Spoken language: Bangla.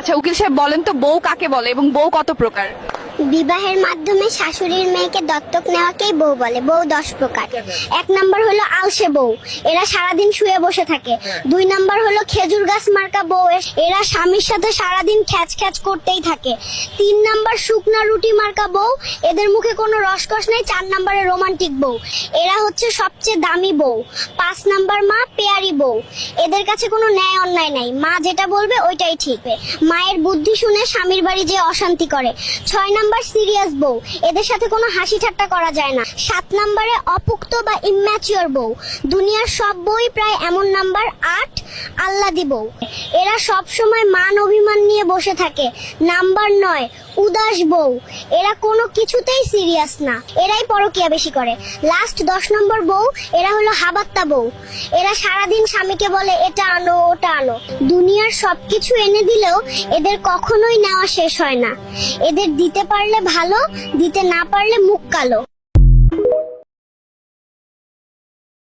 আচ্ছা উকিল সাহেব বলেন তো বউ কাকে বলে এবং বউ কত প্রকার? বিবাহের মাধ্যমে শাশুড়ির মেয়েকে দত্তক নেওয়াকেই বউ বলে। বউ 10 প্রকার। 1 নাম্বার হলো আলসে বউ, এরা সারাদিন শুয়ে বসে থাকে। 2 নাম্বার হলো খেজুর গাছ মার্কা বউ, এরা স্বামীর সাথে সারাদিন খ্যাচ খ্যাচ করতেই থাকে। 3 নাম্বার শুকনা রুটি মার্কা বউ, এদের মুখে কোনো রসকস নেই। 4 নাম্বারে রোমান্টিক বউ, এরা হচ্ছে সবচেয়ে দামি বউ। 5 নাম্বার মা পেয়ারি বউ, এদের কাছে কোনো ন্যায় অন্যায় নাই, মা যেটা বলবে ওইটাই ঠিক। মায়ের বুদ্ধি শুনে স্বামীর বাড়ি যে অশান্তি করে। 6 নাম্বার সিরিয়াস বউ, এদের সাথে কোনো হাসি ঠাট্টা করা যায় না। 7 নাম্বারে অপুক্ত বা ইম্যাচিওর বউ, দুনিয়ার সব বই প্রায় এমন। নাম্বার 8 আল্লাদি বউ, এরা সব সময় মান অভিমান নিয়ে বসে থাকে। নাম্বার 9 উদাস বউ, এরা কোনো কিছুতেই সিরিয়াস না, এরাই পরকিয়া বেশি করে। লাস্ট 10 নম্বর বউ, এরা হলো হাবাত্তা বউ, এরা সারাদিন স্বামীকে বলে এটা আনো ওটা আনো। দুনিয়ার সবকিছু এনে দিলেও এদের কখনোই নেওয়া শেষ হয় না। এদের দিতে পারলে ভালো, দিতে না পারলে মুখ কালো।